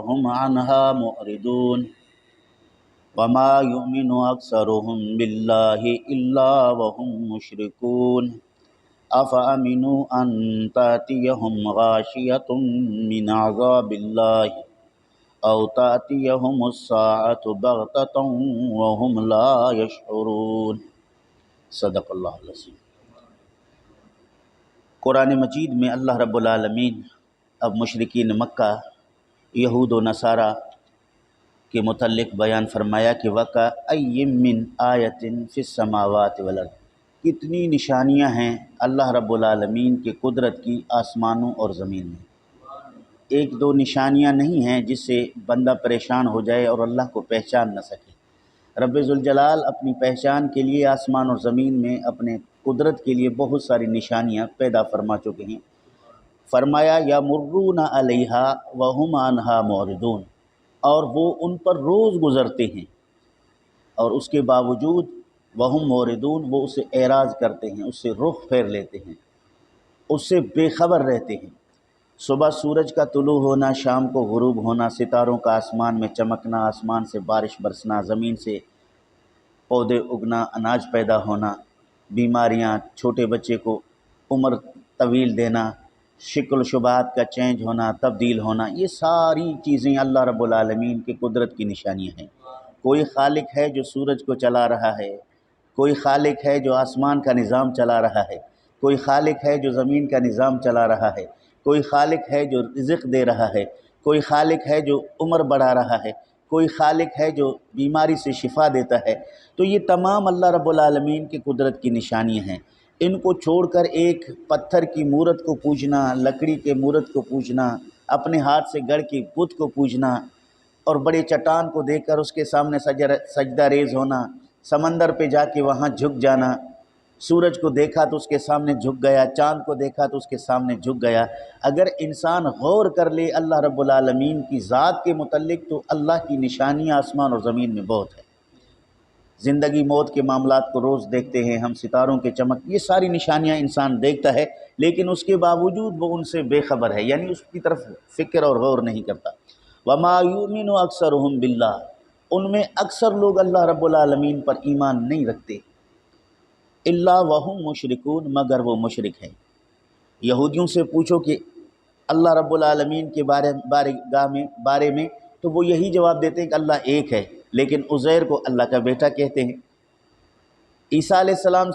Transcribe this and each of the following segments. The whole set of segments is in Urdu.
وهم عنها معرضون وما يؤمن أكثرهم بالله إلا وهم مشركون أفأمنوا أن تأتيهم غاشية من عذاب الله أو تأتيهم الساعة بغتة وهم لا يشعرون صدق اللہ العظیم۔ قرآن مجید میں اللہ رب العالمین اب مشرکین مکہ یہود و نصارہ کے متعلق بیان فرمایا کہ وَكَأَيٍّ مِّنْ آیَةٍ فِي السَّمَاوَاتِ وَالْأَرْضِ، کتنی نشانیاں ہیں اللہ رب العالمین کے قدرت کی آسمانوں اور زمین میں۔ ایک دو نشانیاں نہیں ہیں جس سے بندہ پریشان ہو جائے اور اللہ کو پہچان نہ سکے۔ رب ذوالجلال اپنی پہچان کے لیے آسمان اور زمین میں اپنے قدرت کے لیے بہت ساری نشانیاں پیدا فرما چکے ہیں۔ فرمایا یمرون علیہا وہم عنہا معرضون، اور وہ ان پر روز گزرتے ہیں اور اس کے باوجود وہم معرضون، وہ اسے اعراض کرتے ہیں، اس سے رخ پھیر لیتے ہیں، اس سے بے خبر رہتے ہیں۔ صبح سورج کا طلوع ہونا، شام کو غروب ہونا، ستاروں کا آسمان میں چمکنا، آسمان سے بارش برسنا، زمین سے پودے اگنا، اناج پیدا ہونا، بیماریاں، چھوٹے بچے کو عمر طویل دینا، شکل و شبہات کا چینج ہونا، تبدیل ہونا، یہ ساری چیزیں اللہ رب العالمین کی قدرت کی نشانیاں ہیں۔ کوئی خالق ہے جو سورج کو چلا رہا ہے، کوئی خالق ہے جو آسمان کا نظام چلا رہا ہے، کوئی خالق ہے جو زمین کا نظام چلا رہا ہے، کوئی خالق ہے جو رزق دے رہا ہے، کوئی خالق ہے جو عمر بڑھا رہا ہے، کوئی خالق ہے جو بیماری سے شفا دیتا ہے۔ تو یہ تمام اللہ رب العالمین کی قدرت کی نشانیاں ہیں۔ ان کو چھوڑ کر ایک پتھر کی مورت کو پوجنا، لکڑی کے مورت کو پوجنا، اپنے ہاتھ سے گڑھ کے بت کو پوجنا اور بڑے چٹان کو دیکھ کر اس کے سامنے سجدہ ریز ہونا، سمندر پہ جا کے وہاں جھک جانا، سورج کو دیکھا تو اس کے سامنے جھک گیا، چاند کو دیکھا تو اس کے سامنے جھک گیا۔ اگر انسان غور کر لے اللہ رب العالمین کی ذات کے متعلق تو اللہ کی نشانیاں آسمان اور زمین میں بہت ہے۔ زندگی موت کے معاملات کو روز دیکھتے ہیں ہم، ستاروں کے چمک، یہ ساری نشانیاں انسان دیکھتا ہے، لیکن اس کے باوجود وہ ان سے بے خبر ہے، یعنی اس کی طرف فکر اور غور نہیں کرتا۔ وَمَا يُؤْمِنُ أَكْثَرُهُم بِاللَّهِ، ان میں اکثر لوگ اللہ رب العالمین پر ایمان نہیں رکھتے، الا وہم مشرکون، مگر وہ مشرک ہیں۔ یہودیوں سے پوچھو کہ اللہ رب العالمین کے بارے میں تو وہ یہی جواب دیتے ہیں کہ اللہ ایک ہے، لیکن عزیر کو اللہ کا بیٹا کہتے ہیں۔ عیسیٰ علیہ السلام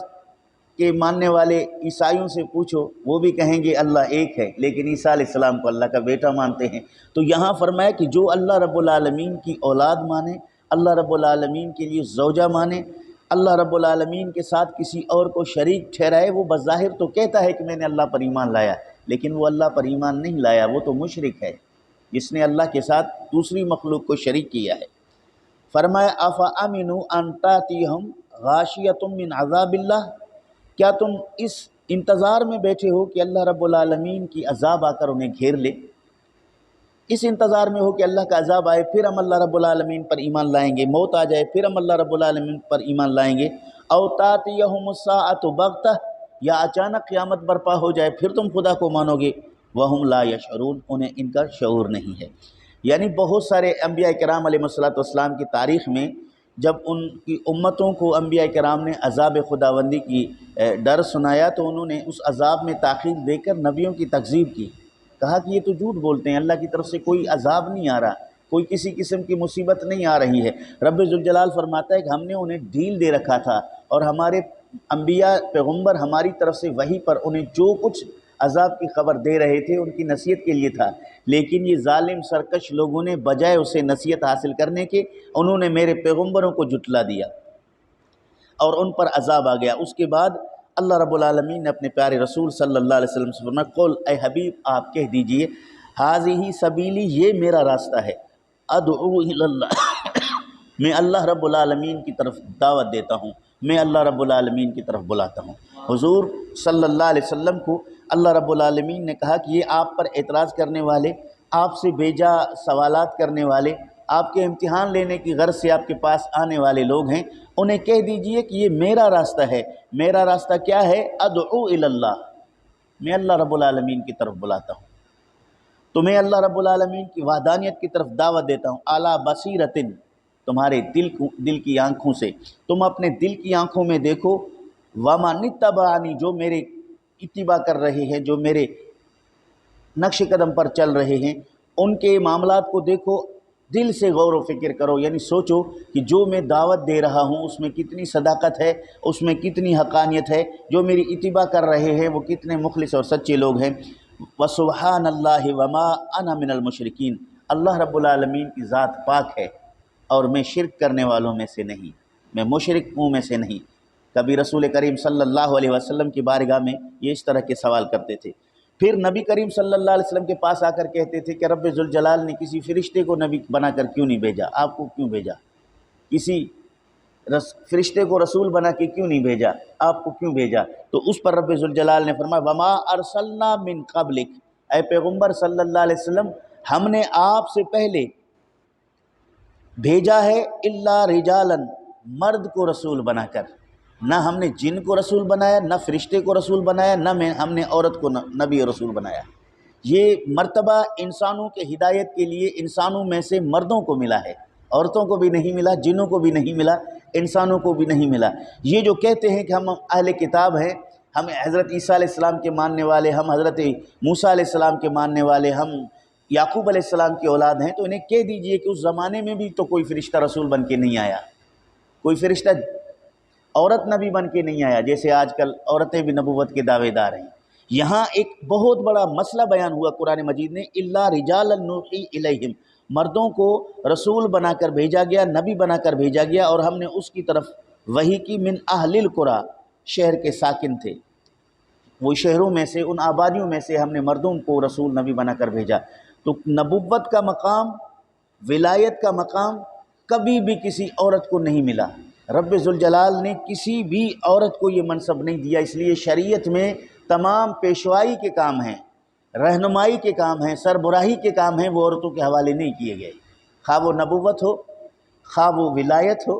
کے ماننے والے عیسائیوں سے پوچھو، وہ بھی کہیں گے اللہ ایک ہے، لیکن عیسیٰ علیہ السلام کو اللہ کا بیٹا مانتے ہیں۔ تو یہاں فرمایا کہ جو اللہ رب العالمین کی اولاد مانے، اللہ رب العالمین کے لیے زوجہ مانے، اللہ رب العالمین کے ساتھ کسی اور کو شریک ٹھہرائے، وہ بظاہر تو کہتا ہے کہ میں نے اللہ پر ایمان لایا، لیکن وہ اللہ پر ایمان نہیں لایا، وہ تو مشرک ہے جس نے اللہ کے ساتھ دوسری مخلوق کو شریک کیا ہے۔ فرمایا افامنوا ان تاتیہم غاشیۃ من عذاب اللہ، کیا تم اس انتظار میں بیٹھے ہو کہ اللہ رب العالمین کی عذاب آ کر انہیں گھیر لے؟ اس انتظار میں ہو کہ اللہ کا عذاب آئے پھر ہم اللہ رب العالمین پر ایمان لائیں گے، موت آ جائے پھر ہم اللہ رب العالمین پر ایمان لائیں گے، او تاتیہم الساعۃ بغتہ، یا اچانک قیامت برپا ہو جائے پھر تم خدا کو مانو گے، وہم لا یشعرون، انہیں ان کا شعور نہیں ہے۔ یعنی بہت سارے انبیاء کرام علیہ السلام کی تاریخ میں جب ان کی امتوں کو انبیاء کرام نے عذاب خداوندی کی ڈر سنایا تو انہوں نے اس عذاب میں تاخیر دے کر نبیوں کی تکذیب کی، کہا کہ یہ تو جھوٹ بولتے ہیں، اللہ کی طرف سے کوئی عذاب نہیں آ رہا، کوئی کسی قسم کی مصیبت نہیں آ رہی ہے۔ رب ذوالجلال فرماتا ہے کہ ہم نے انہیں ڈھیل دے رکھا تھا اور ہمارے انبیاء پیغمبر ہماری طرف سے وحی پر انہیں جو کچھ عذاب کی خبر دے رہے تھے ان کی نصیحت کے لیے تھا، لیکن یہ ظالم سرکش لوگوں نے بجائے اسے نصیحت حاصل کرنے کے انہوں نے میرے پیغمبروں کو جھٹلا دیا اور ان پر عذاب آ گیا۔ اس کے بعد اللہ رب العالمین نے اپنے پیارے رسول صلی اللہ علیہ وسلم سے فرمایا قل، اے حبیب آپ کہہ دیجئے ھذہ سبیلی، یہ میرا راستہ ہے، ادعو الی اللہ، میں اللہ رب العالمین کی طرف دعوت دیتا ہوں، میں اللہ رب العالمین کی طرف بلاتا ہوں۔ حضور صلی اللہ علیہ وسلم کو اللہ رب العالمین نے کہا کہ یہ آپ پر اعتراض کرنے والے، آپ سے بیجا سوالات کرنے والے، آپ کے امتحان لینے کی غرض سے آپ کے پاس آنے والے لوگ ہیں، انہیں کہہ دیجئے کہ یہ میرا راستہ ہے۔ میرا راستہ کیا ہے؟ ادعو الی اللہ، میں اللہ رب العالمین کی طرف بلاتا ہوں۔ تمہیں اللہ رب العالمین کی وحدانیت کی طرف دعوت دیتا ہوں، اعلیٰ بصیرتن، تمہارے دل کی آنکھوں سے، تم اپنے دل کی آنکھوں میں دیکھو، ومن اتبعنی، جو میرے اتباع کر رہے ہیں، جو میرے نقش قدم پر چل رہے ہیں، ان کے معاملات کو دیکھو، دل سے غور و فکر کرو، یعنی سوچو کہ جو میں دعوت دے رہا ہوں اس میں کتنی صداقت ہے، اس میں کتنی حقانیت ہے، جو میری اتباع کر رہے ہیں وہ کتنے مخلص اور سچے لوگ ہیں۔ وسبحان اللہ وما انا من المشرکین، اللہ رب العالمین کی ذات پاک ہے اور میں شرک کرنے والوں میں سے نہیں، میں مشرک ہوں میں سے نہیں۔ کبھی رسول کریم صلی اللہ علیہ وسلم کی بارگاہ میں یہ اس طرح کے سوال کرتے تھے، پھر نبی کریم صلی اللہ علیہ وسلم کے پاس آ کر کہتے تھے کہ رب ذوالجلال نے کسی فرشتے کو نبی بنا کر کیوں نہیں بھیجا، آپ کو کیوں بھیجا؟ کسی فرشتے کو رسول بنا کے کیوں نہیں بھیجا، آپ کو کیوں بھیجا؟ تو اس پر رب ذوالجلال نے فرمایا وما ارسلنا من قبلک، اے پیغمبر صلی اللہ علیہ وسلم ہم نے آپ سے پہلے بھیجا ہے الا رجالا، مرد کو رسول بنا کر، نہ ہم نے جن کو رسول بنایا، نہ فرشتے کو رسول بنایا، نہ ہم نے عورت کو نبی رسول بنایا۔ یہ مرتبہ انسانوں کے ہدایت کے لیے انسانوں میں سے مردوں کو ملا ہے، عورتوں کو بھی نہیں ملا، جنوں کو بھی نہیں ملا، انسانوں کو بھی نہیں ملا۔ یہ جو کہتے ہیں کہ ہم اہل کتاب ہیں، ہم حضرت عیسیٰ علیہ السلام کے ماننے والے، ہم حضرت موسیٰ علیہ السلام کے ماننے والے، ہم یعقوب علیہ السلام کی اولاد ہیں، تو انہیں کہہ دیجئے کہ اس زمانے میں بھی تو کوئی فرشتہ رسول بن کے نہیں آیا، کوئی فرشتہ عورت نبی بن کے نہیں آیا، جیسے آج کل عورتیں بھی نبوت کے دعوے دار ہیں۔ یہاں ایک بہت بڑا مسئلہ بیان ہوا قرآن مجید نے، الا رجالا نوحی الیہم، مردوں کو رسول بنا کر بھیجا گیا، نبی بنا کر بھیجا گیا، اور ہم نے اس کی طرف وحی کی، من اہل القری، شہر کے ساکن تھے، وہ شہروں میں سے، ان آبادیوں میں سے ہم نے مردوں کو رسول نبی بنا کر بھیجا۔ تو نبوت کا مقام، ولایت کا مقام کبھی بھی کسی عورت کو نہیں ملا، رب ذوالجلال نے کسی بھی عورت کو یہ منصب نہیں دیا، اس لیے شریعت میں تمام پیشوائی کے کام ہیں، رہنمائی کے کام ہیں، سربراہی کے کام ہیں، وہ عورتوں کے حوالے نہیں کیے گئے، خواہ وہ نبوت ہو، خواہ وہ ولایت ہو،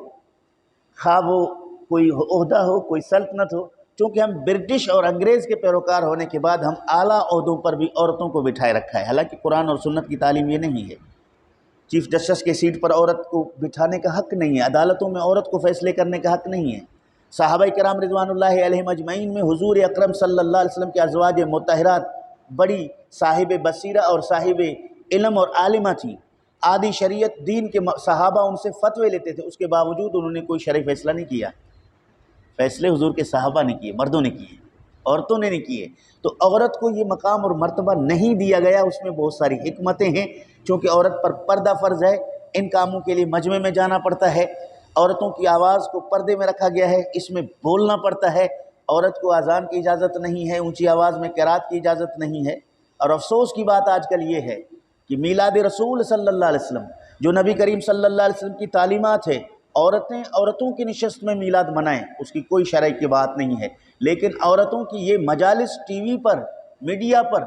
خواہ وہ کوئی عہدہ ہو، کوئی سلطنت ہو۔ چونکہ ہم برٹش اور انگریز کے پیروکار ہونے کے بعد ہم اعلیٰ عہدوں پر بھی عورتوں کو بٹھائے رکھا ہے، حالانکہ قرآن اور سنت کی تعلیم یہ نہیں ہے۔ چیف جسٹس کے سیٹ پر عورت کو بٹھانے کا حق نہیں ہے، عدالتوں میں عورت کو فیصلے کرنے کا حق نہیں ہے۔ صحابہ کرام رضوان اللہ علیہم اجمعین میں حضور اکرم صلی اللہ علیہ وسلم کے ازواج مطہرات بڑی صاحب بصیرہ اور صاحب علم اور عالمہ تھیں، آدھی شریعت دین کے صحابہ ان سے فتوے لیتے تھے، اس کے باوجود انہوں نے کوئی شرعی فیصلہ نہیں کیا۔ فیصلے حضور کے صحابہ نے کیے، مردوں نے کیے، عورتوں نے نہیں کیے۔ تو عورت کو یہ مقام اور مرتبہ نہیں دیا گیا، اس میں بہت ساری حکمتیں ہیں، چونکہ عورت پر پردہ فرض ہے، ان کاموں کے لیے مجمع میں جانا پڑتا ہے، عورتوں کی آواز کو پردے میں رکھا گیا ہے، اس میں بولنا پڑتا ہے، عورت کو اذان کی اجازت نہیں ہے، اونچی آواز میں قرات کی اجازت نہیں ہے۔ اور افسوس کی بات آج کل یہ ہے کہ میلاد رسول صلی اللہ علیہ وسلم، جو نبی کریم صلی اللہ علیہ وسلم کی تعلیمات ہے، عورتوں کی نشست میں میلاد منائیں، اس کی کوئی شرع کی بات نہیں ہے، لیکن عورتوں کی یہ مجالس ٹی وی پر، میڈیا پر،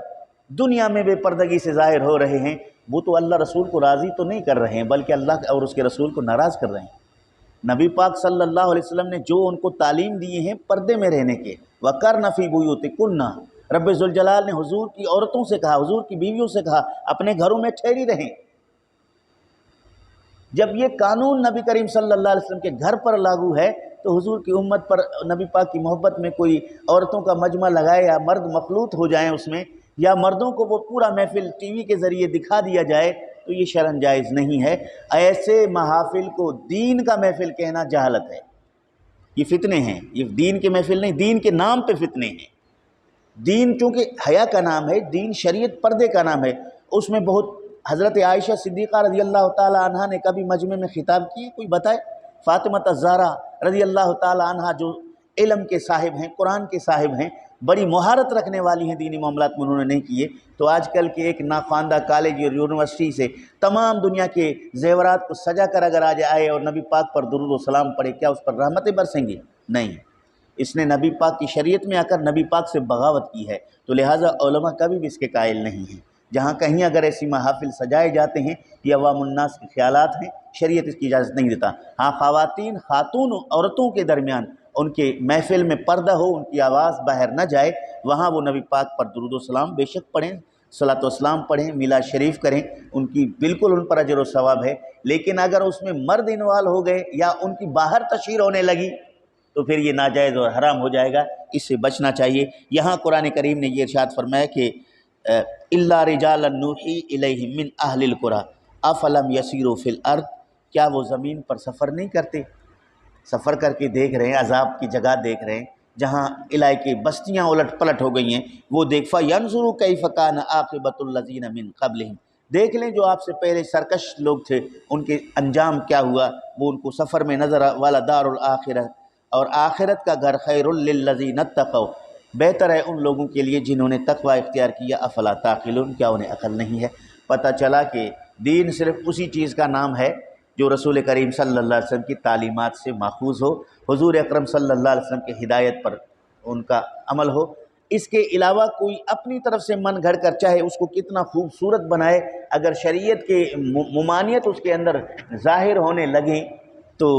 دنیا میں بے پردگی سے ظاہر ہو رہے ہیں، وہ تو اللہ رسول کو راضی تو نہیں کر رہے ہیں، بلکہ اللہ اور اس کے رسول کو ناراض کر رہے ہیں۔ نبی پاک صلی اللہ علیہ وسلم نے جو ان کو تعلیم دیے ہیں پردے میں رہنے کے، وَقَرْنَ فِي بُيُوتِكُنَّ، رب ذوالجلال نے حضور کی عورتوں سے کہا، حضور کی بیویوں سے کہا اپنے گھروں میں ٹھہری رہیں۔ جب یہ قانون نبی کریم صلی اللہ علیہ وسلم کے گھر پر لاگو ہے تو حضور کی امت پر نبی پاک کی محبت میں کوئی عورتوں کا مجمع لگائے یا مرد مخلوط ہو جائیں اس میں، یا مردوں کو وہ پورا محفل ٹی وی کے ذریعے دکھا دیا جائے، تو یہ شرعاً جائز نہیں ہے۔ ایسے محافل کو دین کا محفل کہنا جہالت ہے، یہ فتنے ہیں، یہ دین کے محفل نہیں، دین کے نام پہ فتنے ہیں۔ دین چونکہ حیا کا نام ہے، دین شریعت پردے کا نام ہے، اس میں بہت، حضرت عائشہ صدیقہ رضی اللہ تعالی عنہا نے کبھی مجمع میں خطاب کیے، کوئی بتائے؟ فاطمہ الزہرا رضی اللہ تعالی عنہا جو علم کے صاحب ہیں، قرآن کے صاحب ہیں، بڑی مہارت رکھنے والی ہیں دینی معاملات میں، انہوں نے نہیں کیے۔ تو آج کل کے ایک ناخواندہ کالج اور یونیورسٹی سے تمام دنیا کے زیورات کو سجا کر اگر آج آئے اور نبی پاک پر درود و سلام پڑھے، کیا اس پر رحمتیں برسیں گی؟ نہیں، اس نے نبی پاک کی شریعت میں آ کر نبی پاک سے بغاوت کی ہے، تو لہٰذا علماء کبھی بھی اس کے قائل نہیں ہیں۔ جہاں کہیں اگر ایسی محافل سجائے جاتے ہیں، یہ عوام الناس کے خیالات ہیں، شریعت اس کی اجازت نہیں دیتا۔ ہاں، خاتون عورتوں کے درمیان ان کے محفل میں پردہ ہو، ان کی آواز باہر نہ جائے، وہاں وہ نبی پاک پر درود و سلام بے شک پڑھیں، صلاۃ و سلام پڑھیں، میلاد شریف کریں، ان کی بالکل ان پر اجر و ثواب ہے، لیکن اگر اس میں مرد انوالو ہو گئے یا ان کی باہر تشہیر ہونے لگی تو پھر یہ ناجائز اور حرام ہو جائے گا، اس سے بچنا چاہیے۔ یہاں قرآن کریم نے یہ ارشاد فرمایا کہ الا رجالا نوحی الیہم من اہل القری افلم یسیروا فی الارض، کیا وہ زمین پر سفر نہیں کرتے؟ سفر کر کے دیکھ رہے ہیں، عذاب کی جگہ دیکھ رہے ہیں جہاں علاقے بستیاں الٹ پلٹ ہو گئی ہیں، وہ دیکھ فینظروا کیف کان عاقبۃ الذین من قبلہم، دیکھ لیں جو آپ سے پہلے سرکش لوگ تھے ان کے انجام کیا ہوا، وہ ان کو سفر میں نظر والا دار الآخرہ، اور آخرت کا گھر خیر للذین اتقوا، بہتر ہے ان لوگوں کے لیے جنہوں نے تقوی اختیار کیا، افلا تعقلون، کیا انہیں عقل نہیں ہے؟ پتہ چلا کہ دین صرف اسی چیز کا نام ہے جو رسول کریم صلی اللہ علیہ وسلم کی تعلیمات سے ماخوذ ہو، حضور اکرم صلی اللہ علیہ وسلم کی ہدایت پر ان کا عمل ہو۔ اس کے علاوہ کوئی اپنی طرف سے من گھڑ کر چاہے اس کو کتنا خوبصورت بنائے، اگر شریعت کے ممانعت اس کے اندر ظاہر ہونے لگیں تو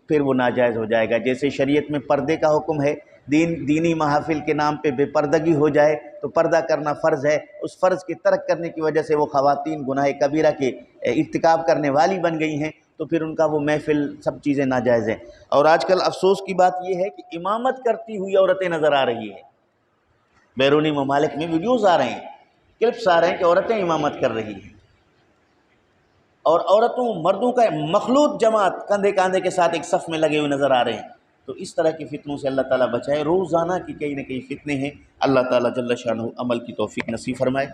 پھر وہ ناجائز ہو جائے گا۔ جیسے شریعت میں پردے کا حکم ہے، دینی محافل کے نام پہ بے پردگی ہو جائے تو پردہ کرنا فرض ہے، اس فرض کے ترک کرنے کی وجہ سے وہ خواتین گناہ کبیرہ کے ارتکاب کرنے والی بن گئی ہیں، تو پھر ان کا وہ محفل سب چیزیں ناجائز ہیں۔ اور آج کل افسوس کی بات یہ ہے کہ امامت کرتی ہوئی عورتیں نظر آ رہی ہیں، بیرونی ممالک میں ویڈیوز آ رہے ہیں، کلپس آ رہے ہیں کہ عورتیں امامت کر رہی ہیں، اور عورتوں مردوں کا مخلوط جماعت کندھے کاندھے کے ساتھ ایک صف میں لگے ہوئے نظر آ رہے ہیں۔ تو اس طرح کی فتنوں سے اللہ تعالیٰ بچائے، روزانہ کی کئی نہ کئی فتنے ہیں، اللہ تعالیٰ جل شانہ عمل کی توفیق نصیب فرمائے۔